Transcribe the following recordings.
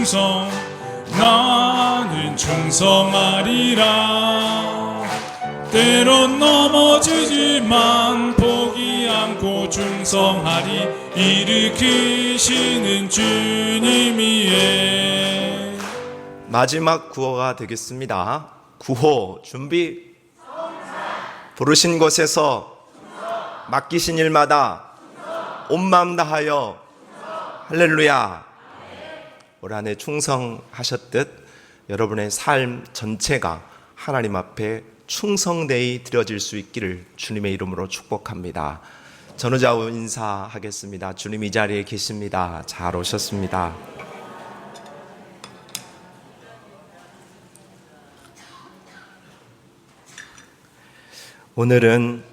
충성 나는 충성하리라. 때론 넘어지지만 포기 않고 충성하리. 일으키시는 주님이에. 마지막 구호가 되겠습니다. 구호 준비. 부르신 곳에서 맡기신 일마다 온 마음 다하여 할렐루야. 올 한 해 충성하셨듯 여러분의 삶 전체가 하나님 앞에 충성되이 드려질 수 있기를 주님의 이름으로 축복합니다. 전우좌우 인사하겠습니다. 주님 이 자리에 계십니다. 잘 오셨습니다. 오늘은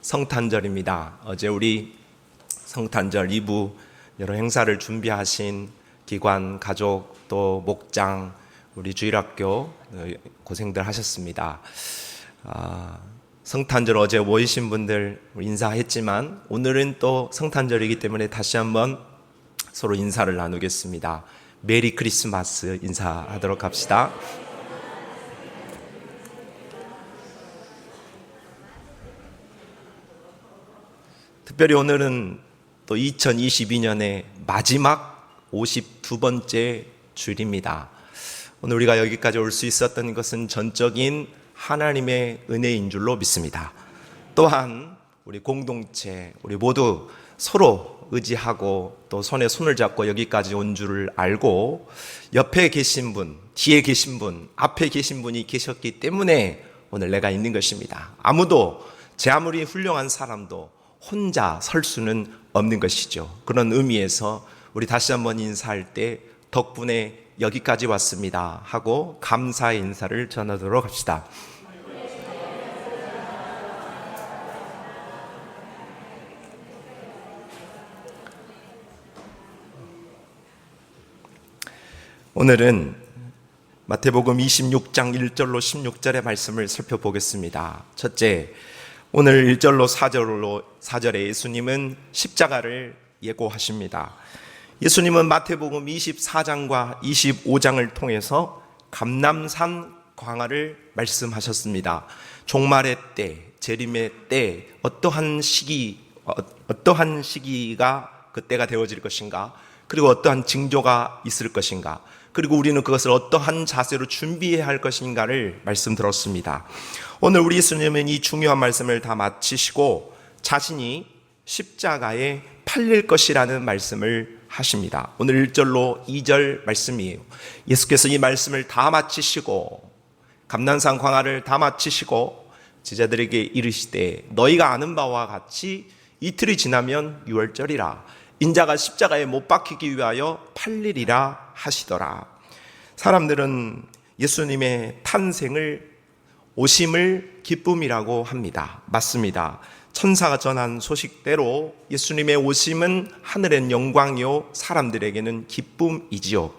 성탄절입니다. 어제 우리 성탄절 2부 여러 행사를 준비하신 기관, 가족, 또 목장, 우리 주일학교 고생들 하셨습니다. 성탄절 어제 모이신 분들 인사했지만 오늘은 또 성탄절이기 때문에 다시 한번 서로 인사를 나누겠습니다. 메리 크리스마스 인사하도록 합시다. 특별히 오늘은 또 2022년의 마지막 52번째 주일입니다. 오늘 우리가 여기까지 올 수 있었던 것은 전적인 하나님의 은혜인 줄로 믿습니다. 또한 우리 공동체, 우리 모두 서로 의지하고 또 손에 손을 잡고 여기까지 온 줄을 알고 옆에 계신 분, 뒤에 계신 분, 앞에 계신 분이 계셨기 때문에 오늘 내가 있는 것입니다. 아무도 제 아무리 훌륭한 사람도 혼자 설 수는 없는 것이죠. 그런 의미에서 우리 다시 한번 인사할 때 덕분에 여기까지 왔습니다 하고 감사의 인사를 전하도록 합시다. 오늘은 마태복음 26장 1절로 16절의 말씀을 살펴보겠습니다. 첫째, 오늘 1절로 4절에 예수님은 십자가를 예고하십니다. 예수님은 마태복음 24장과 25장을 통해서 감람산 광화를 말씀하셨습니다. 종말의 때, 재림의 때 어떠한 시기가 그때가 되어질 것인가, 그리고 어떠한 징조가 있을 것인가, 그리고 우리는 그것을 어떠한 자세로 준비해야 할 것인가를 말씀드렸습니다. 오늘 우리 예수님은 이 중요한 말씀을 다 마치시고 자신이 십자가에 팔릴 것이라는 말씀을 하십니다. 오늘 1절로 2절 말씀이에요. 예수께서 이 말씀을 다 마치시고 감람산 광화를 다 마치시고 제자들에게 이르시되 너희가 아는 바와 같이 이틀이 지나면 유월절이라. 인자가 십자가에 못 박히기 위하여 팔리리라 하시더라. 사람들은 예수님의 탄생을 오심을 기쁨이라고 합니다. 맞습니다. 천사가 전한 소식대로 예수님의 오심은 하늘엔 영광이요 사람들에게는 기쁨이지요.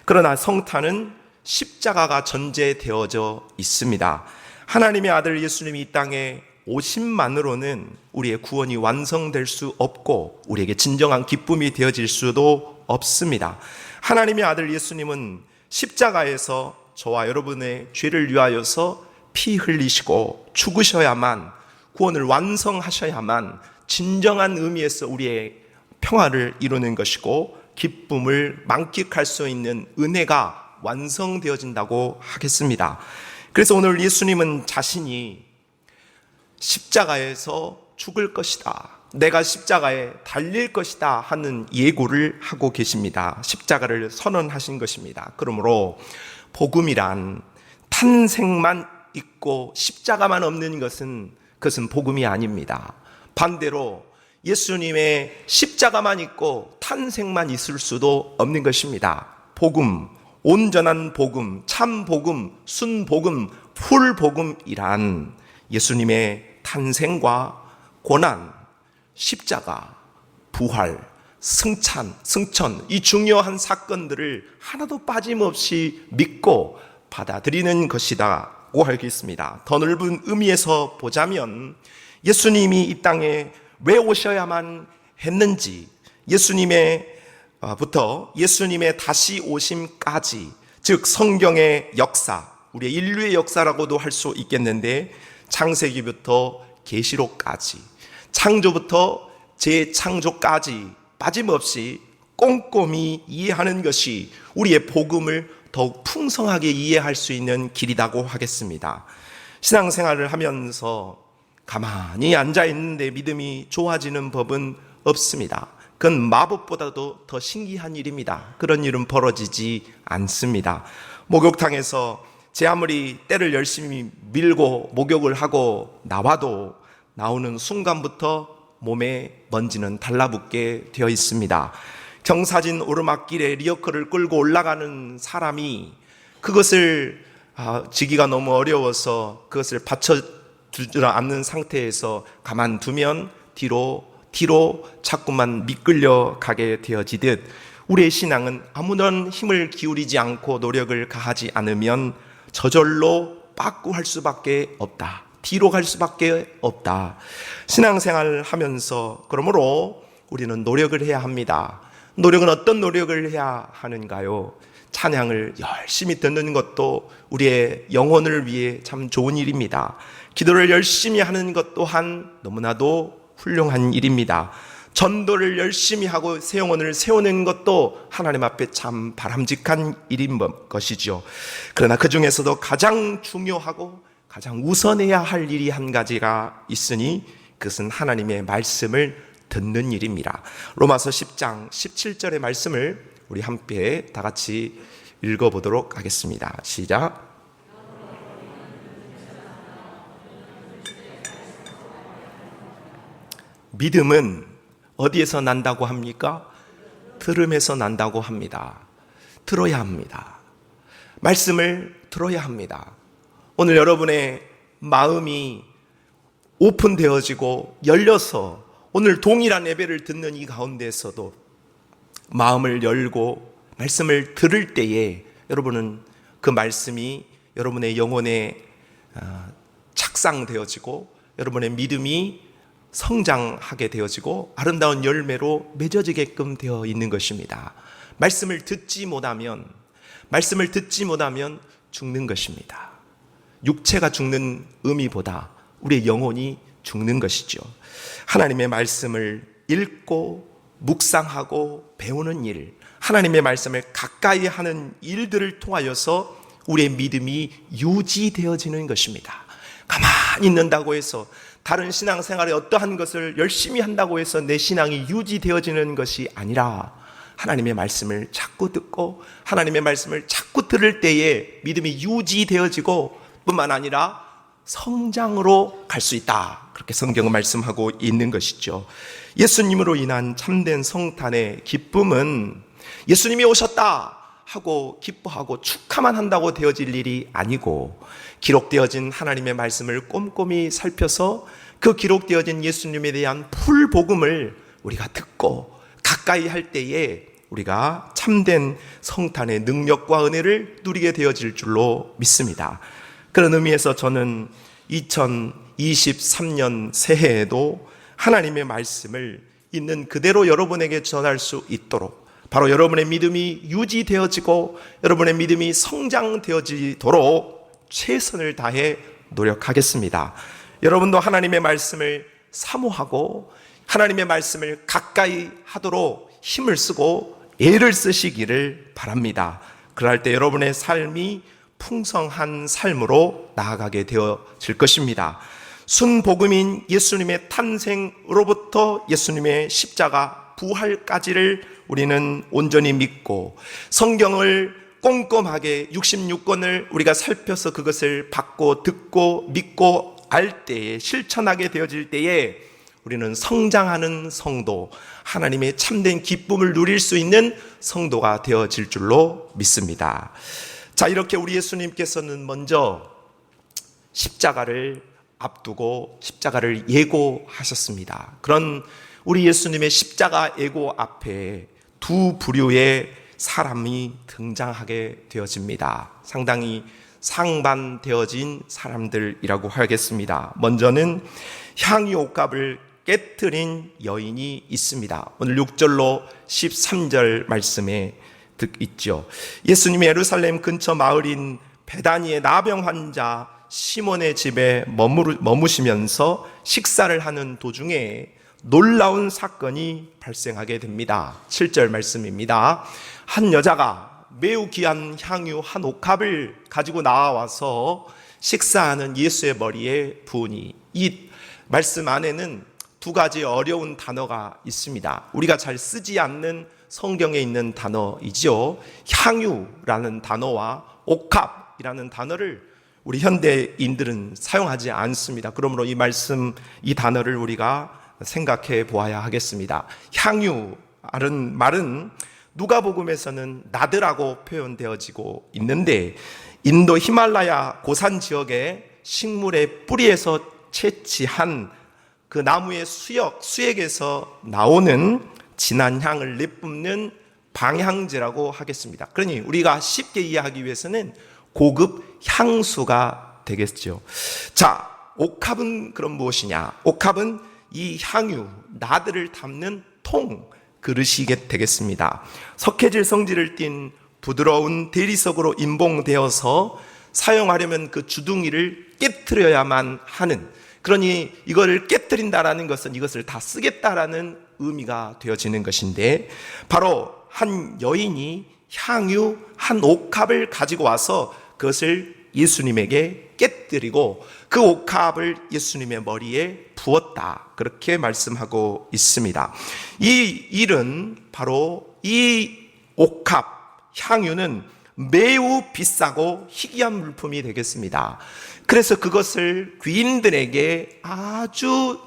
그러나 성탄은 십자가가 전제되어져 있습니다. 하나님의 아들 예수님이 이 땅에 오심만으로는 우리의 구원이 완성될 수 없고 우리에게 진정한 기쁨이 되어질 수도 없습니다. 하나님의 아들 예수님은 십자가에서 저와 여러분의 죄를 위하여서 피 흘리시고 죽으셔야만, 구원을 완성하셔야만 진정한 의미에서 우리의 평화를 이루는 것이고 기쁨을 만끽할 수 있는 은혜가 완성되어진다고 하겠습니다. 그래서 오늘 예수님은 자신이 십자가에서 죽을 것이다, 내가 십자가에 달릴 것이다 하는 예고를 하고 계십니다. 십자가를 선언하신 것입니다. 그러므로 복음이란 탄생만 있고 십자가만 없는 것은 그것은 복음이 아닙니다. 반대로 예수님의 십자가만 있고 탄생만 있을 수도 없는 것입니다. 복음, 온전한 복음, 참 복음, 순복음, 풀복음이란 예수님의 탄생과 고난, 십자가, 부활, 승천, 이 중요한 사건들을 하나도 빠짐없이 믿고 받아들이는 것이라고 하겠습니다. 더 넓은 의미에서 보자면 예수님이 이 땅에 왜 오셔야만 했는지, 예수님의 부터 예수님의 다시 오심까지, 즉 성경의 역사, 우리의 인류의 역사라고도 할 수 있겠는데, 창세기부터 계시록까지, 창조부터 재창조까지 빠짐없이 꼼꼼히 이해하는 것이 우리의 복음을 더욱 풍성하게 이해할 수 있는 길이라고 하겠습니다. 신앙생활을 하면서 가만히 앉아있는데 믿음이 좋아지는 법은 없습니다. 그건 마법보다도 더 신기한 일입니다. 그런 일은 벌어지지 않습니다. 목욕탕에서 제 아무리 때를 열심히 밀고 목욕을 하고 나와도 나오는 순간부터 몸에 먼지는 달라붙게 되어 있습니다. 경사진 오르막길에 리어커를 끌고 올라가는 사람이 그것을 지기가 너무 어려워서 그것을 받쳐주지 않는 상태에서 가만두면 뒤로 자꾸만 미끌려 가게 되어지듯, 우리의 신앙은 아무런 힘을 기울이지 않고 노력을 가하지 않으면 저절로 빠꾸할 수밖에 없다. 뒤로 갈 수밖에 없다. 신앙생활을 하면서 그러므로 우리는 노력을 해야 합니다. 노력은 어떤 노력을 해야 하는가요? 찬양을 열심히 듣는 것도 우리의 영혼을 위해 참 좋은 일입니다. 기도를 열심히 하는 것 또한 너무나도 훌륭한 일입니다. 전도를 열심히 하고 새 영혼을 세우는 것도 하나님 앞에 참 바람직한 일인 것이죠. 그러나 그 중에서도 가장 중요하고 가장 우선해야 할 일이 한 가지가 있으니 그것은 하나님의 말씀을 듣는 일입니다. 로마서 10장 17절의 말씀을 우리 함께 다 같이 읽어보도록 하겠습니다. 시작. 믿음은 어디에서 난다고 합니까? 들음에서 난다고 합니다. 들어야 합니다. 말씀을 들어야 합니다. 오늘 여러분의 마음이 오픈되어지고 열려서 오늘 동일한 예배를 듣는 이 가운데에서도 마음을 열고 말씀을 들을 때에 여러분은 그 말씀이 여러분의 영혼에 착상되어지고 여러분의 믿음이 성장하게 되어지고 아름다운 열매로 맺어지게끔 되어 있는 것입니다. 말씀을 듣지 못하면 죽는 것입니다. 육체가 죽는 의미보다 우리의 영혼이 죽는 것이죠. 하나님의 말씀을 읽고 묵상하고 배우는 일, 하나님의 말씀을 가까이 하는 일들을 통하여서 우리의 믿음이 유지되어지는 것입니다. 가만히 있는다고 해서, 다른 신앙생활에 어떠한 것을 열심히 한다고 해서 내 신앙이 유지되어지는 것이 아니라 하나님의 말씀을 자꾸 듣고 하나님의 말씀을 자꾸 들을 때에 믿음이 유지되어지고 뿐만 아니라 성장으로 갈 수 있다. 그렇게 성경은 말씀하고 있는 것이죠. 예수님으로 인한 참된 성탄의 기쁨은 예수님이 오셨다 하고 기뻐하고 축하만 한다고 되어질 일이 아니고, 기록되어진 하나님의 말씀을 꼼꼼히 살펴서 그 기록되어진 예수님에 대한 풀 복음을 우리가 듣고 가까이 할 때에 우리가 참된 성탄의 능력과 은혜를 누리게 되어질 줄로 믿습니다. 그런 의미에서 저는 2023년 새해에도 하나님의 말씀을 있는 그대로 여러분에게 전할 수 있도록, 바로 여러분의 믿음이 유지되어지고 여러분의 믿음이 성장되어지도록 최선을 다해 노력하겠습니다. 여러분도 하나님의 말씀을 사모하고 하나님의 말씀을 가까이 하도록 힘을 쓰고 애를 쓰시기를 바랍니다. 그럴 때 여러분의 삶이 풍성한 삶으로 나아가게 되어질 것입니다. 순복음인 예수님의 탄생으로부터 예수님의 십자가 부활까지를 우리는 온전히 믿고, 성경을 꼼꼼하게 66권을 우리가 살펴서 그것을 받고 듣고 믿고 알 때에, 실천하게 되어질 때에 우리는 성장하는 성도, 하나님의 참된 기쁨을 누릴 수 있는 성도가 되어질 줄로 믿습니다. 자, 이렇게 우리 예수님께서는 먼저 십자가를 앞두고 십자가를 예고하셨습니다. 그런 우리 예수님의 십자가 예고 앞에 두 부류의 사람이 등장하게 되어집니다. 상당히 상반되어진 사람들이라고 하겠습니다. 먼저는 향유 옷값을 깨트린 여인이 있습니다. 오늘 6절로 13절 말씀에 있죠. 예수님이 예루살렘 근처 마을인 베다니의 나병 환자 시몬의 집에 머무시면서 식사를 하는 도중에 놀라운 사건이 발생하게 됩니다. 7절 말씀입니다. 한 여자가 매우 귀한 향유 한 옥합을 가지고 나와서 식사하는 예수의 머리에 부으니, 이 말씀 안에는 두 가지 어려운 단어가 있습니다. 우리가 잘 쓰지 않는 성경에 있는 단어이죠. 향유라는 단어와 옥합이라는 단어를 우리 현대인들은 사용하지 않습니다. 그러므로 이 말씀, 이 단어를 우리가 생각해 보아야 하겠습니다. 향유라는 말은 누가복음에서는 나드라고 표현되어지고 있는데, 인도 히말라야 고산 지역의 식물의 뿌리에서 채취한 그 나무의 수액에서 나오는 진한 향을 내뿜는 방향제라고 하겠습니다. 그러니 우리가 쉽게 이해하기 위해서는 고급 향수가 되겠죠. 자, 옥합은 그럼 무엇이냐? 옥합은 이 향유, 나드를 담는 통, 그릇이 되겠습니다. 석회질 성질을 띤 부드러운 대리석으로 인봉되어서 사용하려면 그 주둥이를 깨트려야만 하는, 그러니 이거를 깨트린다라는 것은 이것을 다 쓰겠다라는 의미가 되어지는 것인데, 바로 한 여인이 향유 한 옥합을 가지고 와서 그것을 예수님에게 깨뜨리고 그 옥합을 예수님의 머리에 부었다, 그렇게 말씀하고 있습니다. 이 일은 바로 이 옥합 향유는 매우 비싸고 희귀한 물품이 되겠습니다. 그래서 그것을 귀인들에게 아주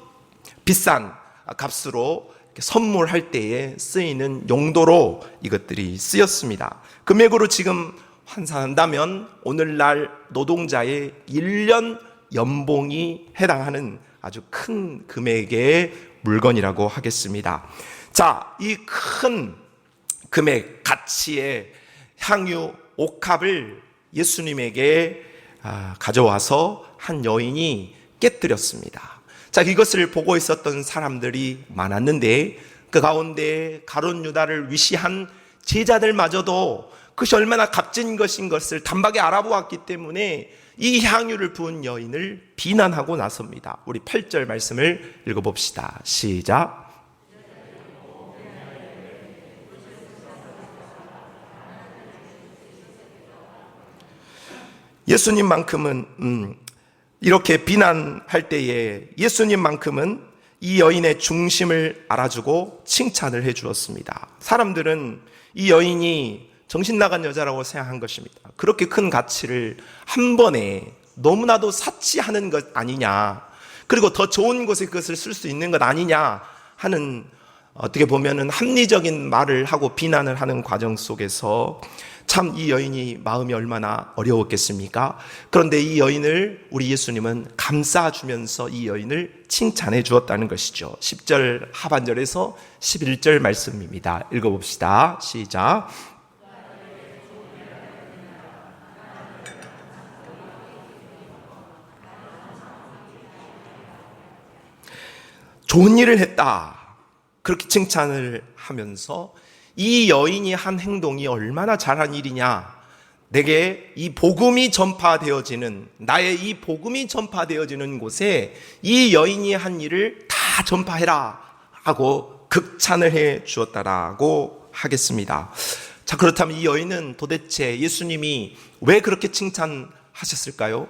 비싼 값으로 선물할 때에 쓰이는 용도로 이것들이 쓰였습니다. 금액으로 지금 환산한다면 오늘날 노동자의 1년 연봉이 해당하는 아주 큰 금액의 물건이라고 하겠습니다. 자, 이 큰 금액 가치의 향유 옥합을 예수님에게 가져와서 한 여인이 깨뜨렸습니다. 자, 이것을 보고 있었던 사람들이 많았는데 그 가운데 가룟 유다를 위시한 제자들마저도 그것이 얼마나 값진 것인 것을 단박에 알아보았기 때문에 이 향유를 부은 여인을 비난하고 나섭니다. 우리 8절 말씀을 읽어봅시다. 시작. 예수님만큼은 이렇게 비난할 때에 예수님만큼은 이 여인의 중심을 알아주고 칭찬을 해 주었습니다. 사람들은 이 여인이 정신 나간 여자라고 생각한 것입니다. 그렇게 큰 가치를 한 번에 너무나도 사치하는 것 아니냐, 그리고 더 좋은 곳에 그것을 쓸 수 있는 것 아니냐 하는, 어떻게 보면은 합리적인 말을 하고 비난을 하는 과정 속에서 참 이 여인이 마음이 얼마나 어려웠겠습니까? 그런데 이 여인을 우리 예수님은 감싸주면서 이 여인을 칭찬해 주었다는 것이죠. 10절 하반절에서 11절 말씀입니다. 읽어봅시다. 시작. 좋은 일을 했다, 그렇게 칭찬을 하면서 이 여인이 한 행동이 얼마나 잘한 일이냐, 내게 이 복음이 전파되어지는, 나의 이 복음이 전파되어지는 곳에 이 여인이 한 일을 다 전파해라 하고 극찬을 해 주었다라고 하겠습니다. 자, 그렇다면 이 여인은 도대체 예수님이 왜 그렇게 칭찬하셨을까요?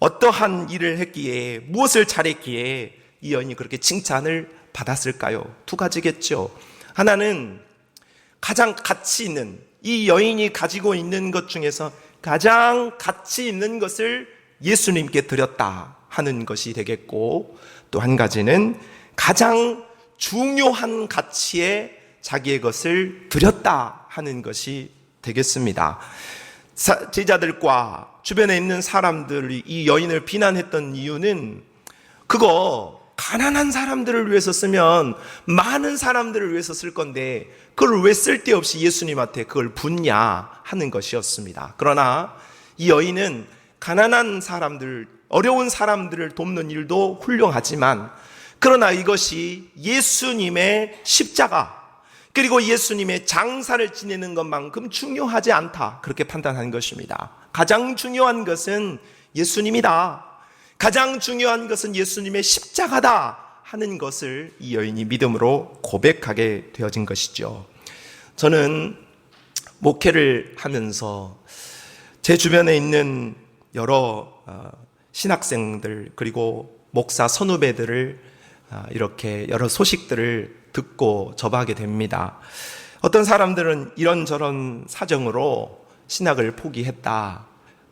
어떠한 일을 했기에, 무엇을 잘했기에 이 여인이 그렇게 칭찬을 받았을까요? 두 가지겠죠. 하나는 가장 가치 있는, 이 여인이 가지고 있는 것 중에서 가장 가치 있는 것을 예수님께 드렸다 하는 것이 되겠고, 또 한 가지는 가장 중요한 가치에 자기의 것을 드렸다 하는 것이 되겠습니다. 제자들과 주변에 있는 사람들이 이 여인을 비난했던 이유는, 그거 가난한 사람들을 위해서 쓰면 많은 사람들을 위해서 쓸 건데 그걸 왜 쓸데없이 예수님한테 그걸 붓냐 하는 것이었습니다. 그러나 이 여인은 가난한 사람들, 어려운 사람들을 돕는 일도 훌륭하지만 그러나 이것이 예수님의 십자가, 그리고 예수님의 장사를 지내는 것만큼 중요하지 않다, 그렇게 판단한 것입니다. 가장 중요한 것은 예수님이다, 가장 중요한 것은 예수님의 십자가다 하는 것을 이 여인이 믿음으로 고백하게 되어진 것이죠. 저는 목회를 하면서 제 주변에 있는 여러 신학생들, 그리고 목사 선후배들을 이렇게 여러 소식들을 듣고 접하게 됩니다. 어떤 사람들은 이런저런 사정으로 신학을 포기했다,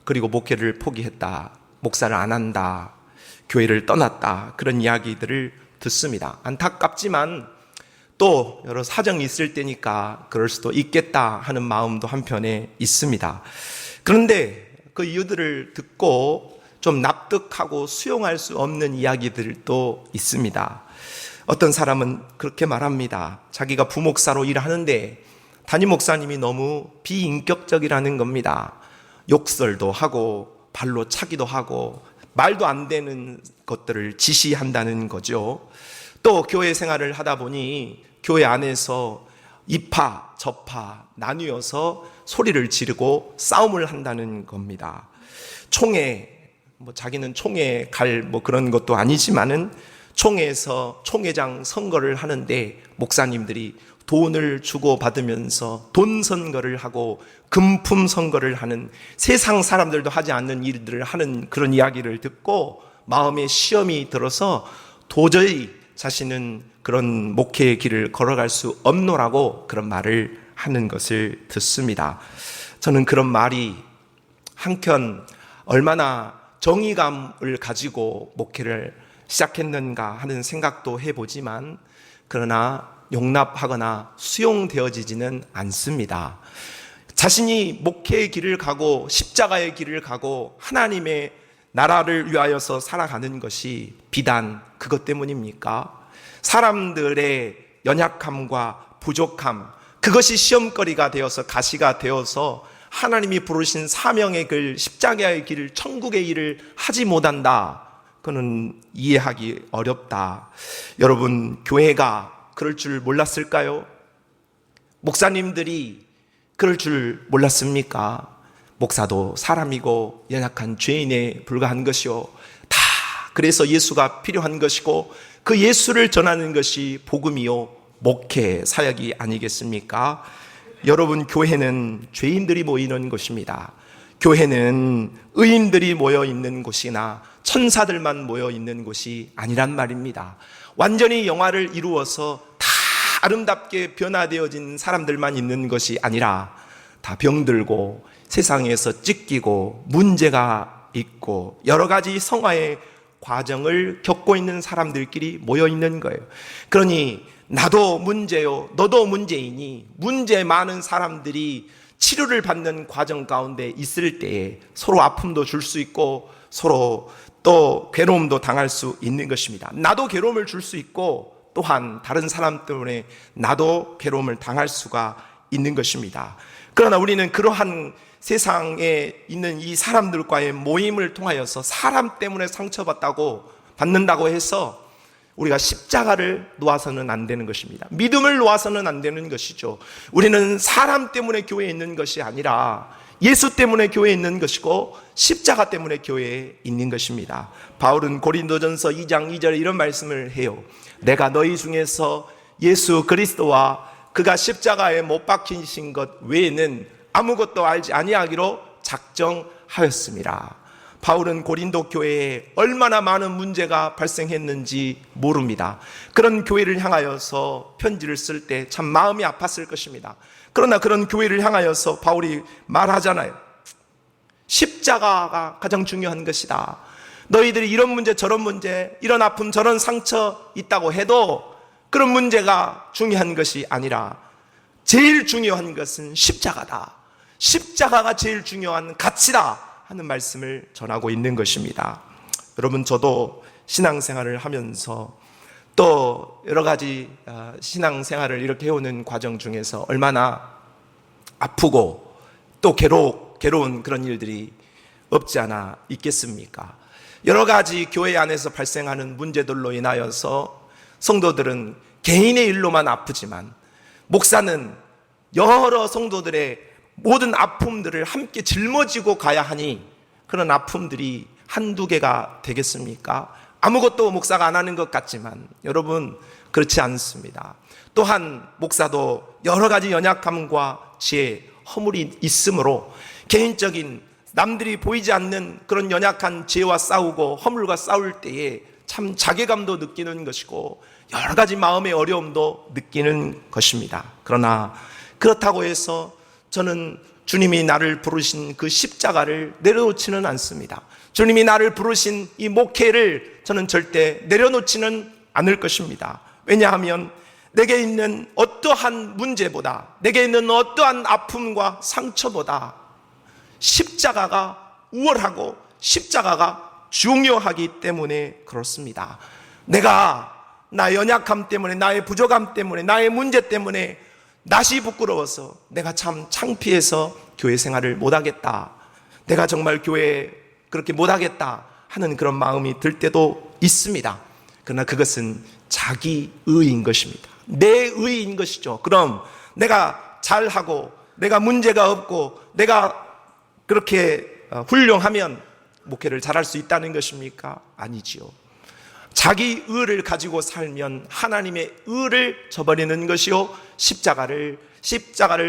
그리고 목회를 포기했다, 목사를 안 한다, 교회를 떠났다, 그런 이야기들을 듣습니다. 안타깝지만 또 여러 사정이 있을 때니까 그럴 수도 있겠다 하는 마음도 한편에 있습니다. 그런데 그 이유들을 듣고 좀 납득하고 수용할 수 없는 이야기들도 있습니다. 어떤 사람은 그렇게 말합니다. 자기가 부목사로 일하는데 담임 목사님이 너무 비인격적이라는 겁니다. 욕설도 하고 발로 차기도 하고 말도 안 되는 것들을 지시한다는 거죠. 또 교회 생활을 하다 보니 교회 안에서 이파 저파 나뉘어서 소리를 지르고 싸움을 한다는 겁니다. 총회, 자기는 총회 갈 그런 것도 아니지만은 총회에서 총회장 선거를 하는데 목사님들이 돈을 주고 받으면서 돈 선거를 하고 금품 선거를 하는, 세상 사람들도 하지 않는 일들을 하는 그런 이야기를 듣고 마음에 시험이 들어서 도저히 자신은 그런 목회의 길을 걸어갈 수 없노라고 그런 말을 하는 것을 듣습니다. 저는 그런 말이 한편 얼마나 정의감을 가지고 목회를 시작했는가 하는 생각도 해보지만, 그러나 용납하거나 수용되어지지는 않습니다. 자신이 목회의 길을 가고 십자가의 길을 가고 하나님의 나라를 위하여서 살아가는 것이 비단 그것 때문입니까? 사람들의 연약함과 부족함, 그것이 시험거리가 되어서 가시가 되어서 하나님이 부르신 사명의 길, 십자가의 길, 천국의 일을 하지 못한다, 그는 이해하기 어렵다. 여러분, 교회가 그럴 줄 몰랐을까요? 목사님들이 그럴 줄 몰랐습니까? 목사도 사람이고 연약한 죄인에 불과한 것이요, 다 그래서 예수가 필요한 것이고 그 예수를 전하는 것이 복음이요 목회 사역이 아니겠습니까? 여러분, 교회는 죄인들이 모이는 곳입니다. 교회는 의인들이 모여 있는 곳이나 천사들만 모여 있는 곳이 아니란 말입니다. 완전히 영화를 이루어서 다 아름답게 변화되어진 사람들만 있는 것이 아니라 다 병들고 세상에서 찢기고 문제가 있고 여러 가지 성화의 과정을 겪고 있는 사람들끼리 모여 있는 거예요. 그러니 나도 문제요, 너도 문제이니 문제 많은 사람들이 치료를 받는 과정 가운데 있을 때에 서로 아픔도 줄 수 있고 서로 또 괴로움도 당할 수 있는 것입니다. 나도 괴로움을 줄 수 있고 또한 다른 사람 때문에 나도 괴로움을 당할 수가 있는 것입니다. 그러나 우리는 그러한 세상에 있는 이 사람들과의 모임을 통하여서 사람 때문에 받는다고 해서 우리가 십자가를 놓아서는 안 되는 것입니다. 믿음을 놓아서는 안 되는 것이죠. 우리는 사람 때문에 교회에 있는 것이 아니라 예수 때문에 교회에 있는 것이고 십자가 때문에 교회에 있는 것입니다. 바울은 고린도전서 2장 2절에 이런 말씀을 해요. 내가 너희 중에서 예수 그리스도와 그가 십자가에 못 박히신 것 외에는 아무것도 알지 아니하기로 작정하였습니다. 바울은 고린도 교회에 얼마나 많은 문제가 발생했는지 모릅니다. 그런 교회를 향하여서 편지를 쓸 때 참 마음이 아팠을 것입니다. 그러나 그런 교회를 향하여서 바울이 말하잖아요. 십자가가 가장 중요한 것이다. 너희들이 이런 문제 저런 문제, 이런 아픔 저런 상처 있다고 해도 그런 문제가 중요한 것이 아니라 제일 중요한 것은 십자가다. 십자가가 제일 중요한 가치다 하는 말씀을 전하고 있는 것입니다. 여러분, 저도 신앙생활을 하면서 또 여러 가지 신앙생활을 이렇게 해오는 과정 중에서 얼마나 아프고 또 괴로운 그런 일들이 없지 않아 있겠습니까? 여러 가지 교회 안에서 발생하는 문제들로 인하여서 성도들은 개인의 일로만 아프지만 목사는 여러 성도들의 모든 아픔들을 함께 짊어지고 가야 하니 그런 아픔들이 한두 개가 되겠습니까? 아무것도 목사가 안 하는 것 같지만 여러분, 그렇지 않습니다. 또한 목사도 여러 가지 연약함과 죄, 허물이 있으므로 개인적인 남들이 보이지 않는 그런 연약한 죄와 싸우고 허물과 싸울 때에 참 자괴감도 느끼는 것이고 여러 가지 마음의 어려움도 느끼는 것입니다. 그러나 그렇다고 해서 저는 주님이 나를 부르신 그 십자가를 내려놓지는 않습니다. 주님이 나를 부르신 이 목회를 저는 절대 내려놓지는 않을 것입니다. 왜냐하면 내게 있는 어떠한 문제보다, 내게 있는 어떠한 아픔과 상처보다 십자가가 우월하고 십자가가 중요하기 때문에 그렇습니다. 내가 나의 연약함 때문에, 나의 부족함 때문에, 나의 문제 때문에 낯이 부끄러워서 내가 참 창피해서 교회 생활을 못하겠다, 내가 정말 교회에 그렇게 못하겠다 하는 그런 마음이 들 때도 있습니다. 그러나 그것은 자기의인 것입니다. 내 의인 것이죠. 그럼 내가 잘하고 내가 문제가 없고 내가 그렇게 훌륭하면 목회를 잘할 수 있다는 것입니까? 아니지요. 자기 의를 가지고 살면 하나님의 의를 저버리는 것이요, 십자가를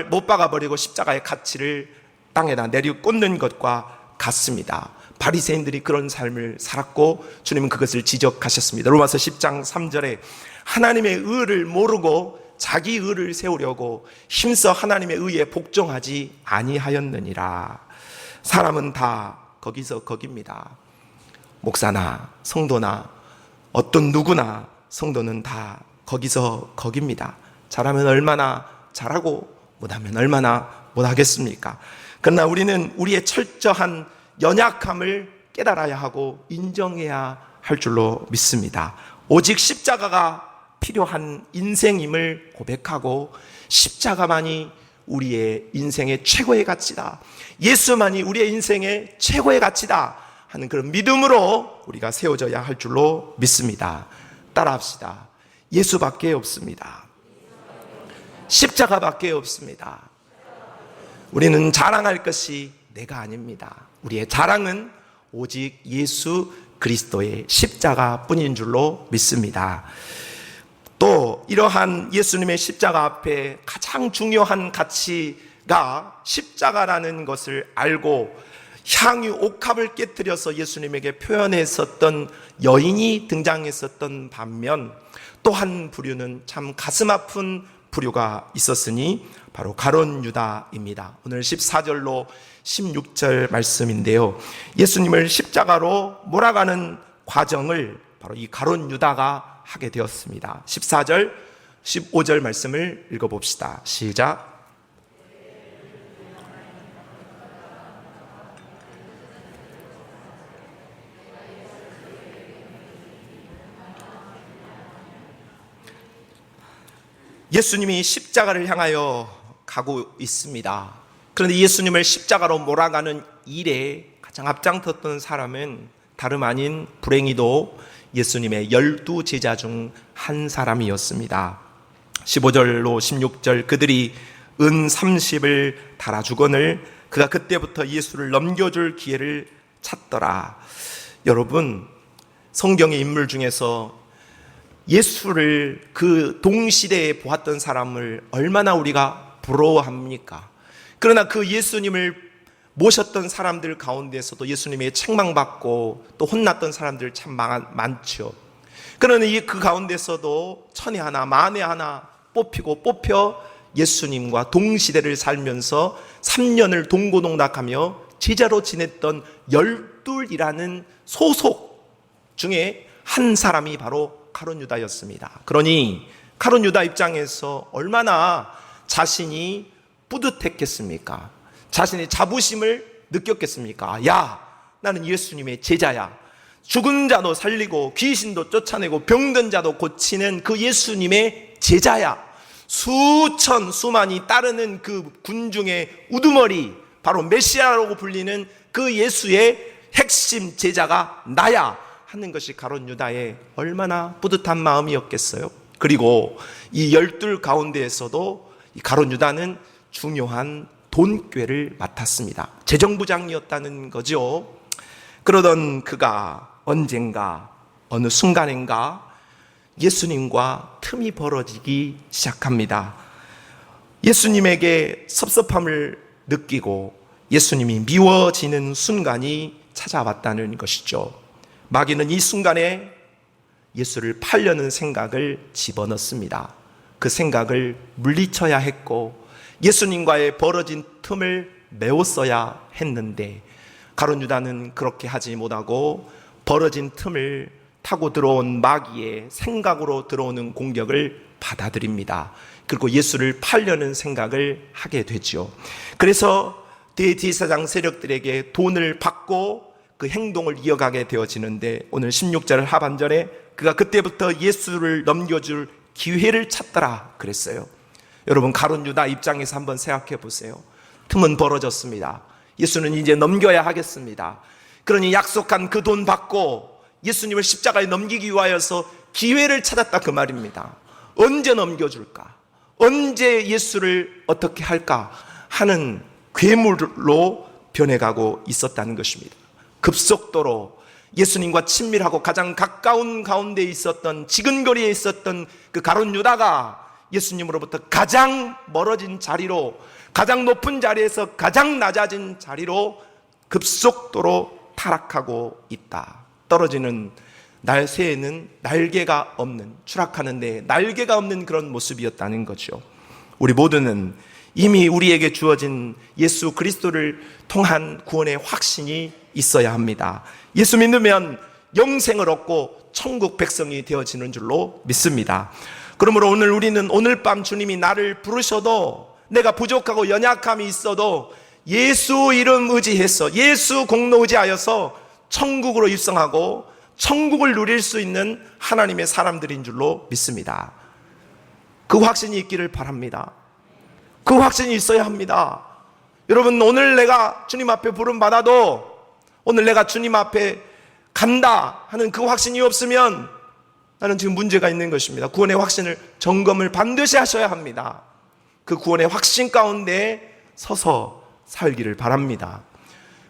못 박아버리고 십자가의 가치를 땅에다 내리꽂는 것과 같습니다. 바리새인들이 그런 삶을 살았고 주님은 그것을 지적하셨습니다. 로마서 10장 3절에 하나님의 의를 모르고 자기 의를 세우려고 힘써 하나님의 의에 복종하지 아니하였느니라. 사람은 다 거기서 거깁니다. 목사나 성도나 어떤 누구나 성도는 다 거기서 거깁니다. 잘하면 얼마나 잘하고 못하면 얼마나 못하겠습니까? 그러나 우리는 우리의 철저한 연약함을 깨달아야 하고 인정해야 할 줄로 믿습니다. 오직 십자가가 필요한 인생임을 고백하고 십자가만이 우리의 인생의 최고의 가치다, 예수만이 우리의 인생의 최고의 가치다 하는 그런 믿음으로 우리가 세워져야 할 줄로 믿습니다. 따라합시다. 예수밖에 없습니다. 십자가밖에 없습니다. 우리는 자랑할 것이 내가 아닙니다. 우리의 자랑은 오직 예수 그리스도의 십자가뿐인 줄로 믿습니다. 또 이러한 예수님의 십자가 앞에 가장 중요한 가치가 십자가라는 것을 알고 향유 옥합을 깨뜨려서 예수님에게 표현했었던 여인이 등장했었던 반면 또 한 부류는 참 가슴 아픈 부류가 있었으니 바로 가룟 유다입니다. 오늘 14절로 16절 말씀인데요, 예수님을 십자가로 몰아가는 과정을 바로 이 가룟 유다가 하게 되었습니다. 14절, 15절 말씀을 읽어봅시다. 시작. 예수님이 십자가를 향하여 가고 있습니다. 그런데 예수님을 십자가로 몰아가는 일에 가장 앞장섰던 사람은 다름 아닌 불행히도 예수님의 12제자 중 한 사람이었습니다. 15절로 16절, 그들이 은 30을 달아주거늘 그가 그때부터 예수를 넘겨줄 기회를 찾더라. 여러분, 성경의 인물 중에서 예수를 그 동시대에 보았던 사람을 얼마나 우리가 부러워합니까? 그러나 그 예수님을 모셨던 사람들 가운데서도 예수님의 책망받고 또 혼났던 사람들 참 많죠. 그러나 그 가운데서도 천에 하나 만에 하나 뽑혀 예수님과 동시대를 살면서 3년을 동고동락하며 제자로 지냈던 12이라는 소속 중에 한 사람이 바로 가룟 유다였습니다. 그러니 가룟 유다 입장에서 얼마나 자신이 뿌듯했겠습니까? 자신의 자부심을 느꼈겠습니까? 야, 나는 예수님의 제자야. 죽은 자도 살리고 귀신도 쫓아내고 병든 자도 고치는 그 예수님의 제자야. 수만이 따르는 그 군중의 우두머리, 바로 메시아라고 불리는 그 예수의 핵심 제자가 나야. 하는 것이 가룟 유다의 얼마나 뿌듯한 마음이었겠어요. 그리고 이 12 가운데에서도 이 가룟 유다는 중요한 돈꾀를 맡았습니다. 재정부장이었다는 거죠. 그러던 그가 언젠가 어느 순간인가 예수님과 틈이 벌어지기 시작합니다. 예수님에게 섭섭함을 느끼고 예수님이 미워지는 순간이 찾아왔다는 것이죠. 마귀는 이 순간에 예수를 팔려는 생각을 집어넣습니다. 그 생각을 물리쳐야 했고 예수님과의 벌어진 틈을 메웠어야 했는데 가룟 유다는 그렇게 하지 못하고 벌어진 틈을 타고 들어온 마귀의 생각으로 들어오는 공격을 받아들입니다. 그리고 예수를 팔려는 생각을 하게 되죠. 그래서 대제사장 세력들에게 돈을 받고 그 행동을 이어가게 되어지는데 오늘 16절 하반절에 그가 그때부터 예수를 넘겨줄 기회를 찾더라 그랬어요. 여러분 가룟 유다 입장에서 한번 생각해 보세요. 틈은 벌어졌습니다. 예수는 이제 넘겨야 하겠습니다. 그러니 약속한 그 돈 받고 예수님을 십자가에 넘기기 위하여서 기회를 찾았다 그 말입니다. 언제 넘겨줄까? 언제 예수를 어떻게 할까 하는 괴물로 변해가고 있었다는 것입니다. 급속도로 예수님과 친밀하고 가장 가까운 가운데 있었던 지근거리에 있었던 그 가룟 유다가 예수님으로부터 가장 멀어진 자리로, 가장 높은 자리에서 가장 낮아진 자리로 급속도로 타락하고 있다. 떨어지는 새에는 날개가 없는, 추락하는데 날개가 없는 그런 모습이었다는 거죠. 우리 모두는 이미 우리에게 주어진 예수 그리스도를 통한 구원의 확신이 있어야 합니다. 예수 믿으면 영생을 얻고 천국 백성이 되어지는 줄로 믿습니다. 그러므로 오늘 우리는 오늘 밤 주님이 나를 부르셔도 내가 부족하고 연약함이 있어도 예수 이름 의지해서 예수 공로 의지하여서 천국으로 입성하고 천국을 누릴 수 있는 하나님의 사람들인 줄로 믿습니다. 그 확신이 있기를 바랍니다. 그 확신이 있어야 합니다. 여러분 오늘 내가 주님 앞에 부름 받아도 오늘 내가 주님 앞에 간다 하는 그 확신이 없으면 나는 지금 문제가 있는 것입니다. 구원의 확신을 점검을 반드시 하셔야 합니다. 그 구원의 확신 가운데 서서 살기를 바랍니다.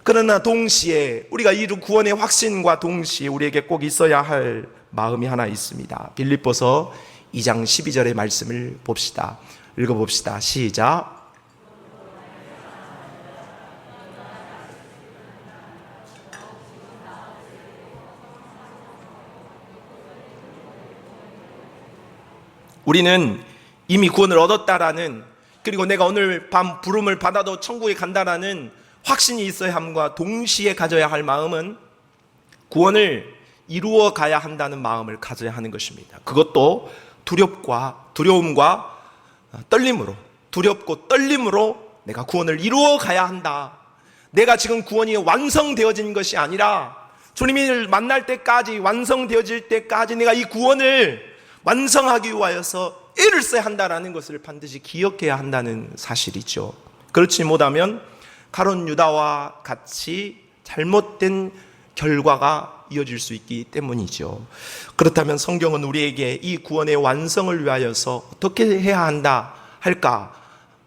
그러나 동시에 우리가 이 구원의 확신과 동시에 우리에게 꼭 있어야 할 마음이 하나 있습니다. 빌립보서 2장 12절의 말씀을 봅시다. 읽어봅시다. 시작. 우리는 이미 구원을 얻었다라는, 그리고 내가 오늘 밤 부름을 받아도 천국에 간다라는 확신이 있어야 함과 동시에 가져야 할 마음은 구원을 이루어 가야 한다는 마음을 가져야 하는 것입니다. 그것도 두려움과 떨림으로, 두렵고 떨림으로 내가 구원을 이루어 가야 한다. 내가 지금 구원이 완성되어진 것이 아니라 주님을 만날 때까지, 완성되어질 때까지 내가 이 구원을 완성하기 위하여서 애를 써야 한다는 것을 반드시 기억해야 한다는 사실이죠. 그렇지 못하면 가룟 유다와 같이 잘못된 결과가 이어질 수 있기 때문이죠. 그렇다면 성경은 우리에게 이 구원의 완성을 위하여서 어떻게 해야 할까?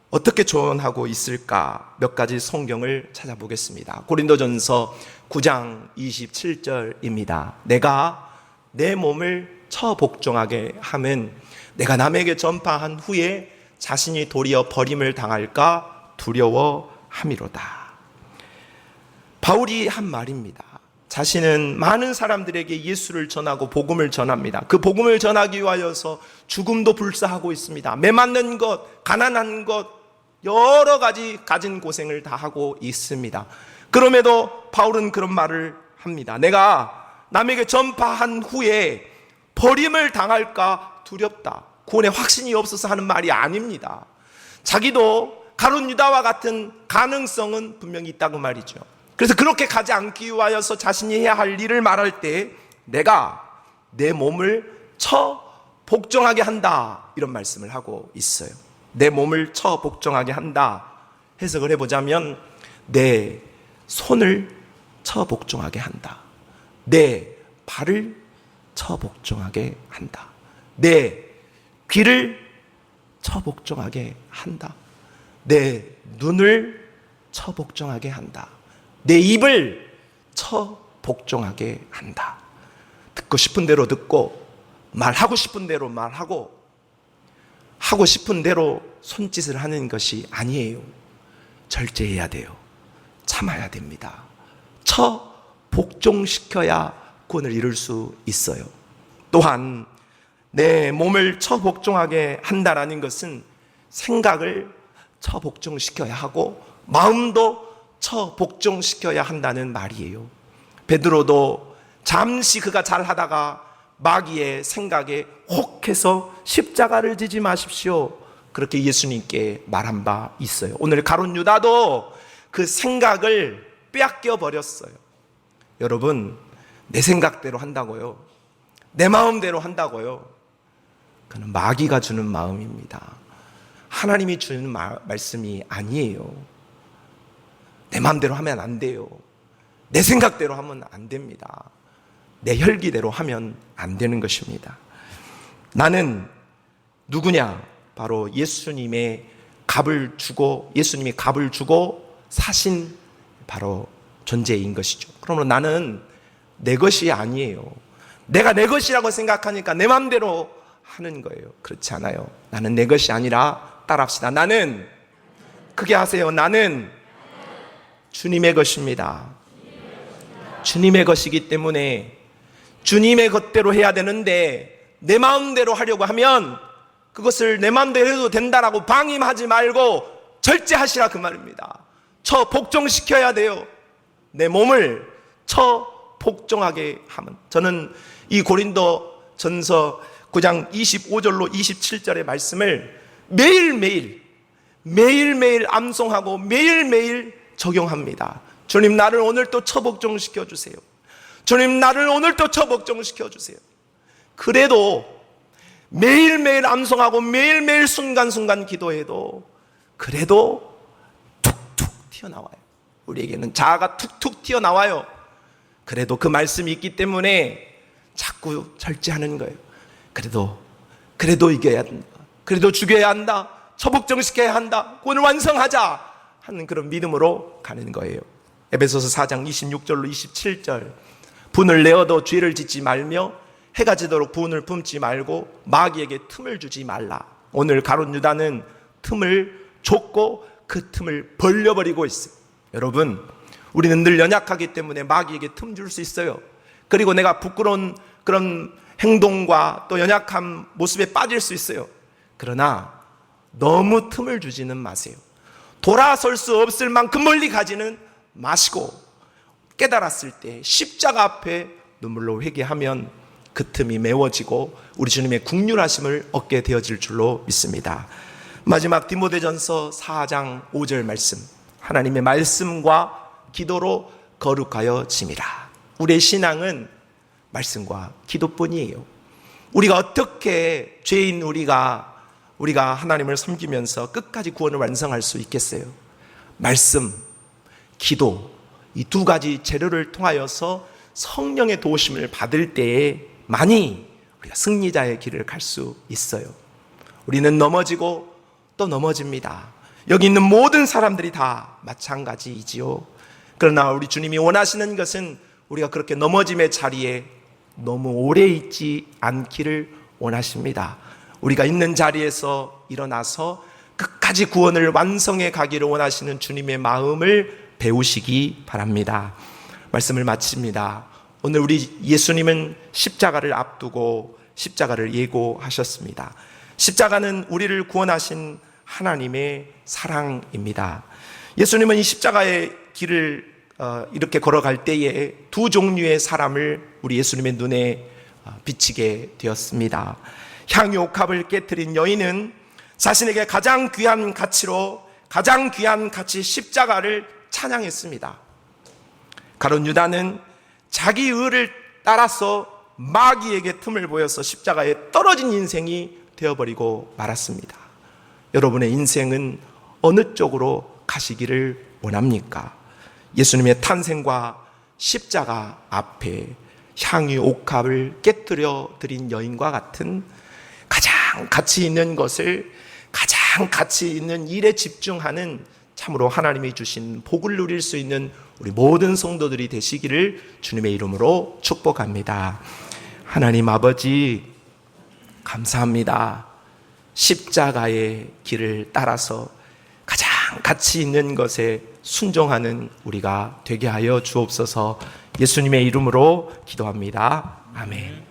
어떻게 조언하고 있을까? 몇 가지 성경을 찾아보겠습니다. 고린도전서 9장 27절입니다. 내가 내 몸을 처복종하게 하면 내가 남에게 전파한 후에 자신이 도리어 버림을 당할까 두려워함이로다. 바울이 한 말입니다. 자신은 많은 사람들에게 예수를 전하고 복음을 전합니다. 그 복음을 전하기 위하여서 죽음도 불사하고 있습니다. 매맞는 것, 가난한 것, 여러 가지 가진 고생을 다 하고 있습니다. 그럼에도 바울은 그런 말을 합니다. 내가 남에게 전파한 후에 버림을 당할까 두렵다. 구원의 확신이 없어서 하는 말이 아닙니다. 자기도 가룟 유다와 같은 가능성은 분명히 있다고 말이죠. 그래서 그렇게 가지 않기 위하여서 자신이 해야 할 일을 말할 때 내가 내 몸을 처복종하게 한다, 이런 말씀을 하고 있어요. 내 몸을 처복종하게 한다 해석을 해보자면 내 손을 처복종하게 한다, 내 발을 처복종하게 한다. 내 귀를 처복종하게 한다. 내 눈을 처복종하게 한다. 내 입을 처복종하게 한다. 듣고 싶은 대로 듣고 말하고 싶은 대로 말하고 하고 싶은 대로 손짓을 하는 것이 아니에요. 절제해야 돼요. 참아야 됩니다. 처복종시켜야 구원을 이룰 수 있어요. 또한 내 몸을 처복종하게 한다라는 것은 생각을 처복종시켜야 하고 마음도 처복종시켜야 한다는 말이에요. 베드로도 잠시 그가 잘하다가 마귀의 생각에 혹해서 십자가를 지지 마십시오, 그렇게 예수님께 말한 바 있어요. 오늘 가룟 유다도 그 생각을 빼앗겨 버렸어요. 여러분, 내 생각대로 한다고요, 내 마음대로 한다고요, 그는 마귀가 주는 마음입니다. 하나님이 주는 말씀이 아니에요. 내 마음대로 하면 안 돼요. 내 생각대로 하면 안 됩니다. 내 혈기대로 하면 안 되는 것입니다. 나는 누구냐? 바로 예수님이 값을 주고 사신 바로 존재인 것이죠. 그러므로 나는 내 것이 아니에요. 내가 내 것이라고 생각하니까 내 마음대로 하는 거예요. 그렇지 않아요. 나는 내 것이 아니라, 따라합시다. 나는, 크게 하세요. 나는 주님의 것입니다. 주님의 것이기 때문에 주님의 것대로 해야 되는데 내 마음대로 하려고 하면 그것을 내 마음대로 해도 된다라고 방임하지 말고 절제하시라, 그 말입니다. 처복종시켜야 돼요. 내 몸을 처복종하게 하면. 저는 이 고린도 전서 9장 25절로 27절의 말씀을 매일매일 암송하고 매일매일 적용합니다. 주님, 나를 오늘 또 처복종시켜 주세요. 주님, 나를 오늘 또 처복종시켜 주세요. 그래도 매일매일 암송하고 매일매일 순간순간 기도해도 그래도 툭툭 튀어나와요. 우리에게는 자아가 툭툭 튀어나와요. 그래도 그 말씀이 있기 때문에 자꾸 절제하는 거예요. 그래도 이겨야 한다. 그래도 죽여야 한다. 처복종시켜야 한다. 구원을 완성하자 하는 그런 믿음으로 가는 거예요. 에베소서 4장 26절로 27절. 분을 내어도 죄를 짓지 말며 해가 지도록 분을 품지 말고 마귀에게 틈을 주지 말라. 오늘 가룟 유다는 틈을 줬고 그 틈을 벌려버리고 있어요. 여러분, 우리는 늘 연약하기 때문에 마귀에게 틈 줄 수 있어요. 그리고 내가 부끄러운 그런 행동과 또 연약한 모습에 빠질 수 있어요. 그러나 너무 틈을 주지는 마세요. 돌아설 수 없을 만큼 멀리 가지는 마시고 깨달았을 때 십자가 앞에 눈물로 회개하면 그 틈이 메워지고 우리 주님의 긍휼하심을 얻게 되어질 줄로 믿습니다. 마지막 디모데전서 4장 5절 말씀. 하나님의 말씀과 기도로 거룩하여 짐이라. 우리의 신앙은 말씀과 기도뿐이에요. 우리가 어떻게 죄인 우리가 하나님을 섬기면서 끝까지 구원을 완성할 수 있겠어요? 말씀, 기도, 이 두 가지 재료를 통하여서 성령의 도우심을 받을 때에만이 우리가 승리자의 길을 갈 수 있어요. 우리는 넘어지고 또 넘어집니다. 여기 있는 모든 사람들이 다 마찬가지이지요. 그러나 우리 주님이 원하시는 것은 우리가 그렇게 넘어짐의 자리에 너무 오래 있지 않기를 원하십니다. 우리가 있는 자리에서 일어나서 끝까지 구원을 완성해 가기를 원하시는 주님의 마음을 배우시기 바랍니다. 말씀을 마칩니다. 오늘 우리 예수님은 십자가를 앞두고 십자가를 예고하셨습니다. 십자가는 우리를 구원하신 하나님의 사랑입니다. 예수님은 이 십자가의 길을 이렇게 걸어갈 때에 두 종류의 사람을 우리 예수님의 눈에 비치게 되었습니다. 향유옥합을 깨트린 여인은 자신에게 가장 귀한 가치 십자가를 찬양했습니다. 가룟 유다는 자기 의를 따라서 마귀에게 틈을 보여서 십자가에 떨어진 인생이 되어버리고 말았습니다. 여러분의 인생은 어느 쪽으로 가시기를 원합니까? 예수님의 탄생과 십자가 앞에 향유 옥합을 깨뜨려 드린 여인과 같은 가장 가치 있는 것을, 가장 가치 있는 일에 집중하는, 참으로 하나님이 주신 복을 누릴 수 있는 우리 모든 성도들이 되시기를 주님의 이름으로 축복합니다. 하나님 아버지, 감사합니다. 십자가의 길을 따라서 가장 가치 있는 것에 순종하는 우리가 되게 하여 주옵소서. 예수님의 이름으로 기도합니다. 아멘.